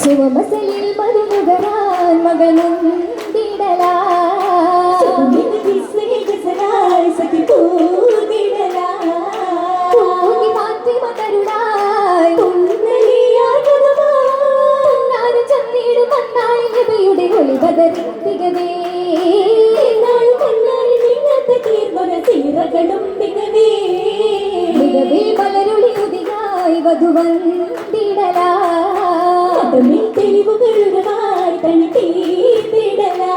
സുമമസലിൽ മധുമുഖരാൻ മകനും ദിടലാ മലരുളിയുതിയായി വധുവന്തിടലാ തെളിവുകളുമായി തനി തീർത്തിടലാ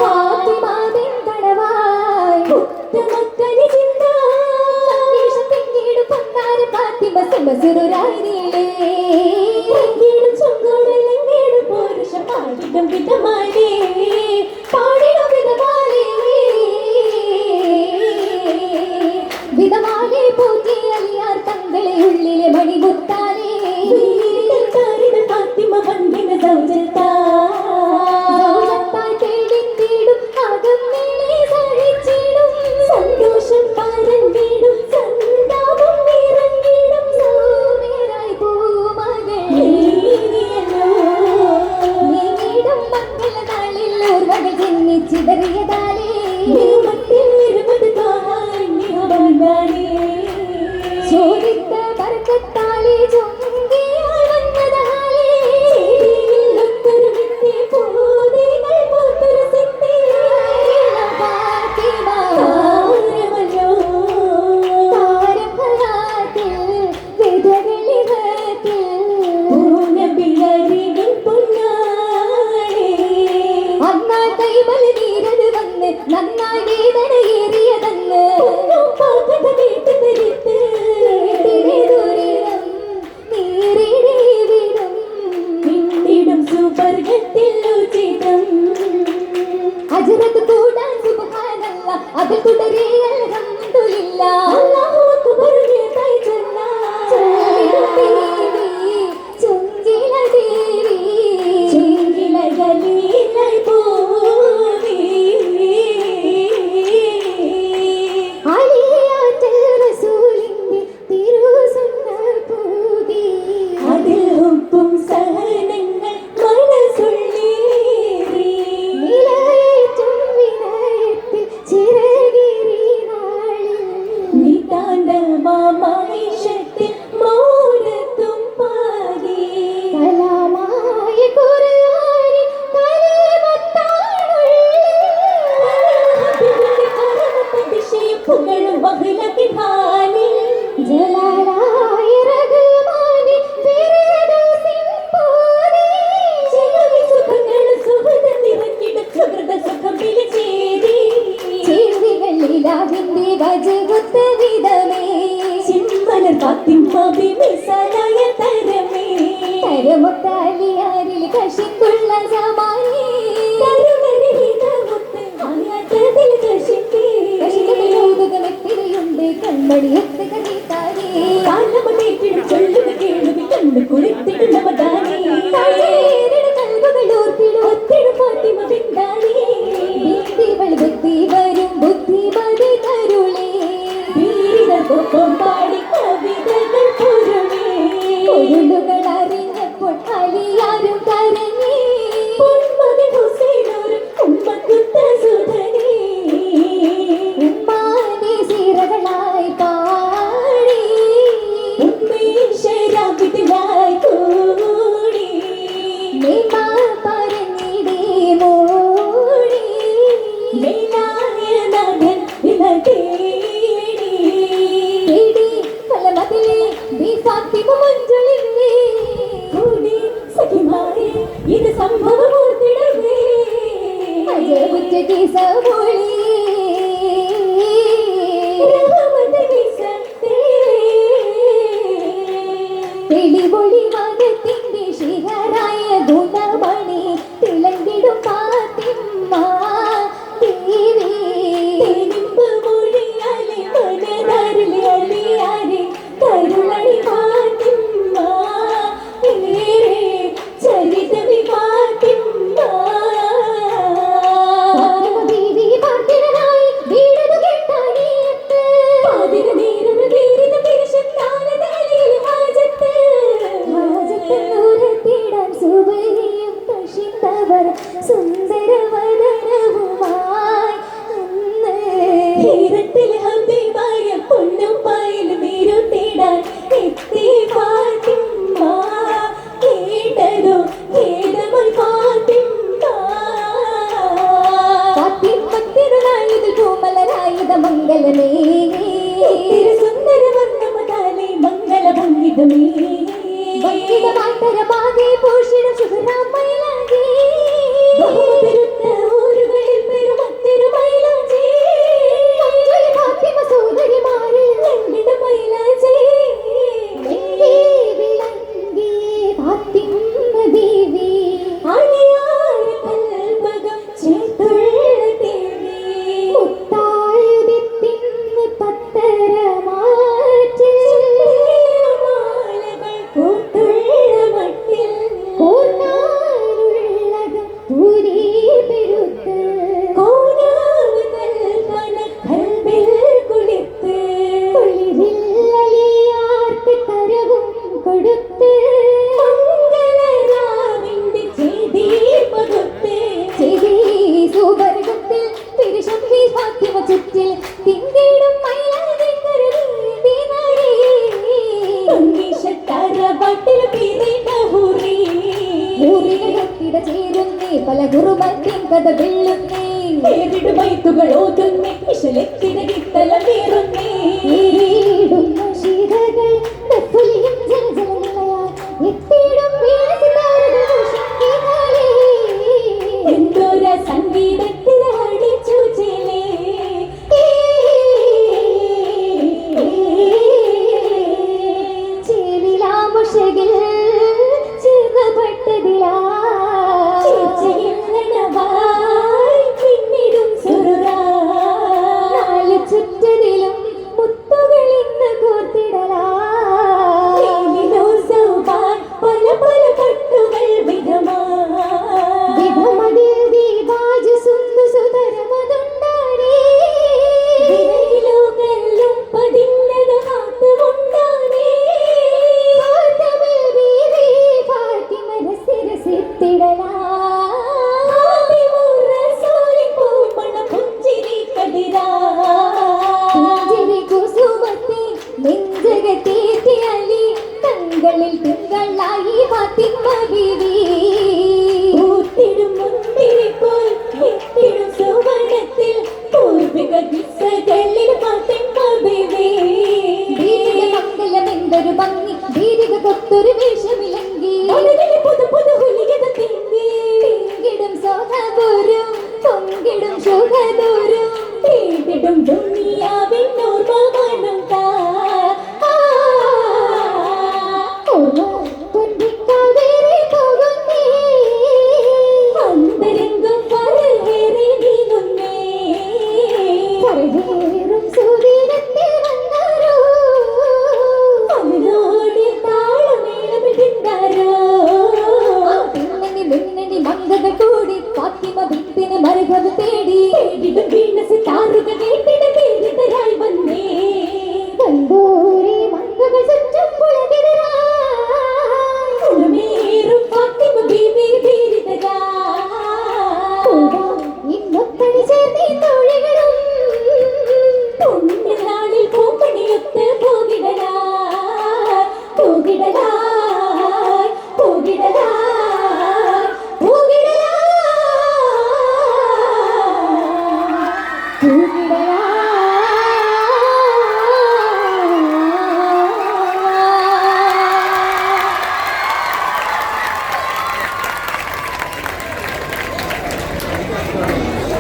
ഫാത്തിമാവിൻ കടവായി മുത്തമക്കനി ചിന്ത സന്ദേശത്തിനീടു പൊന്നാര ഫാത്തിമ സുമസുരായിരേ ചൊങ്കോടലങ്ങേടു പോരുഷ പാടിടും വിധമാലേ പാടിടും വിധമാലേ വിധമാലേ പോറ്റി അലിയാർ തങ്ങളെ ഉള്ളിലെ മണിമുത്താലേ ഫാത്തിമ വന്ദിന സന്തോഷം പാരണ്ടിടും സന്താപം നിറഞ്ഞിടും സൗമ്യരായി പൂമകളിടും മംഗളനാളിൽ ഓർമ്മകൾ ജനിച്ചിടറിയതാലേ ചോദിത്ത ബർക്കത്താലേ ചൊങ്കിയാൽ വന്നതാലേ അന്നാൾ കൈമല നീരത് വന്ന് നന്നായി വേദനയേറിയതന്ന് അജറത്ത് കൂടാൻ സുബ്ഹാനല്ലാ അതിൽ തുടരേ അൽഹംദുലില്ലാഹ് അല്ലാഹു അക്ബർ കൈ ചൊല്ലാ ചൊങ്കില ഗലീലൈ പോവി അലിയാറ്റൽ റസൂലിന്റെ തിരുസുന്ന പൂവി അതിൽ ഹുബ്ബും സഹനങ്ങൾ മനസ്സുള്ളി നിലയേറ്റും വിനയത്തിൽ ചിറകിരി നാളിൽ നിതാന്ത മാമൈഷത്തിൽ മൗനത്തും പാകി കലാമായ ഖുർആനി പുകഴും വഹ്ലത്തിൻ ഹാലിൽ ജലാലായ റഹ്മാനി ഫിർദൗസിൻ പോരി ചിലവി സുഖങ്ങൾ സുഹൃത നിറഞ്ഞിട സുഹൃത സുഖം വിളിച്ചേരി ചെവികളിലാവിന്റെ വജകുത്ത വിധമേ ചിമ്മലർ ഫാത്തിമ ബിമിസലായ തരമേ തരമുത്താലിയാരിൽ കഷിക്കുള്ള സമാനേ തരുമരിതമുത്ത് ആയാത്തതിൽ കഷിക്കേ കഷിക്കത്തിലൂതുകമെത്തിരിയുണ്ട് കൺമണിയൊത്ത് കണിത്താരേ കാലമതേറ്റിടും ചൊല്ലുക കേളുവി കണ്ണു കുളിത്തിടുന്നവതാനേ കൽവുകൾ ഓർത്തിടും ഒത്തിടും ഫാത്തിമ പിന്താനേ ബുദ്ധിവൾ ബുദ്ധി വരും ബുദ്ധിമതി കരുളേ വീരകൊപ്പം പാടി കവിതകൾ പൊരുളേ പൊരുളുകൾ അറിഞ്ഞപ്പോൾ അലിയാരും കരഞ്ഞേ പൊന്മകൻ ഹുസൈനോരും ഉമ്മക്കുത്ത സുധനേ ഉമ്മാനെ സീറകളായി പാടി ഉമ്മേശ്വരാഭിതനായി കൂടി മേമ പറഞ്ഞിടേ മോടി മേലായ നാഥൻ വില തേടി ഫലമതിലേ ബി ഫാത്തിമ മഞ്ജുളിവേ കൂടി സഖിമാരെ ഇത് സംഭവം ഓർത്തിടവേ അജബുറ്റ കേസവോളി തെളിവൊളി മകത്തിന്റെ ശിഖരായ ഗുണമണി തിളങ്ങിടും ഫാത്തിമ ദേവി തെളിമ്പ് മൊഴിയാലെ മനതാരിലെ അലിയാരെ കരുളണി ഫാത്തിമ ഏറെ ചരിതമി ഫാത്തിമ ദേവി പാർത്തിനായി വീടതു കെട്ടാണിയത്ത് പാതിര നേരം നേരിത പിരിശത്താലതലിൽ ഹാജത്ത് സ്വാഗതമേ വൈകിതമാതരമാകെ പോഷിടം സുഖരാം മൈലാഞ്ചി ബഹുപെരുത്ത ഊരുകളിൽ പെരുമത്തൊരു മൈലാഞ്ചി മഞ്ജുളി ഫാത്തിമ സോദരിമാരെ ഞങ്ങളുടെ മൈലാഞ്ചി വെങ്കി വിളങ്ങി ഫാത്തിമ ദേവി അണിയാര കൽപകം ചേർത്തുള്ള ദേവി മുത്തായുദിത്തിന്ന് പത്തരമാറ്റിൽ മാലകൾ കൂട്ടുള്ള മട്ടിൽ കോർനാലുള്ളകം പൂരി പെരുത്ത് കോനാവ് കൽപ്പന കൽബിൽ കുളിത്ത് കുളിരില്ലലിയാർക്ക് കരവും കൊടുത്ത് മംഗളരാവിന്റെ ചെയ്തി പകുത്ത് ചെയ്തി സുവർഗത്തിൽ തിരുശംഭി ഫാത്തിമ ചുറ്റിൽ തിങ്കിടും മൈലാഞ്ചി കരവീതി നാരി പട്ടിൽ പിറന്ന ഹുറി ഹുറികളൊത്തിട ചേരുന്നേ പല ഗുരുമത്തിൻ കഥ വെള്ളുന്നേ ഏറിടു മൈത്തുകൾ ഓതുന്നേ ഇശലെത്തിട കിത്തല വേറുന്നേ ഏറിടുന്ന ശീതകൾ ദഫുലിയും ജലജലങ്ങളാൽ എത്തിയിടും വീണസിതാരകൾ ഘോഷിക്കാലേ എന്തോര സംഗീതത്തിര അടിച്ചു ചേലേ ചേലിലാമുഷകിൽ ചേർന്നപ്പെട്ടതിലാ ചേച്ചയില്ലണവായി പിന്നിടും സുറുറാ നാല് ചുറ്റതിലും മുത്തുകൾ ഇന്ന് കോർത്തിടലാ പല പല പട്ടുകൾ വിധമാ വിധമതിൽ ദീപാജ് സുന്ദു സുതരമതുണ്ടാനേ വിരയിലുകല്ലും പതിഞ്ഞത് കാത്തുകൊണ്ടാനേ ഫാത്തിമ രസിരസിത്തിടലാ കുസുമത്തെ നെഞ്ചകത്തേറ്റിയലി തങ്ങളിൽ തിങ്കളായി ഫാത്തിമ ബീവി ൂത്തിടും മുന്തിരിപ്പോൾ എത്തിടും സുവർണത്തിൽ പൂർവിക കിസ്സകളിൽ ഫാത്തിമ ബീവി മംഗലമെന്തൊരു ഭംഗി ദീർഘ കൊത്തൊരു വേഷമിലങ്കി പുതു പുതു ഹുലികത തിങ്കി തിങ്കിടും സോഹദൂരും പൊങ്കിടും ശോഭദൂരും തേടിടും ദുനിയാവിൻ ഓർമ്മ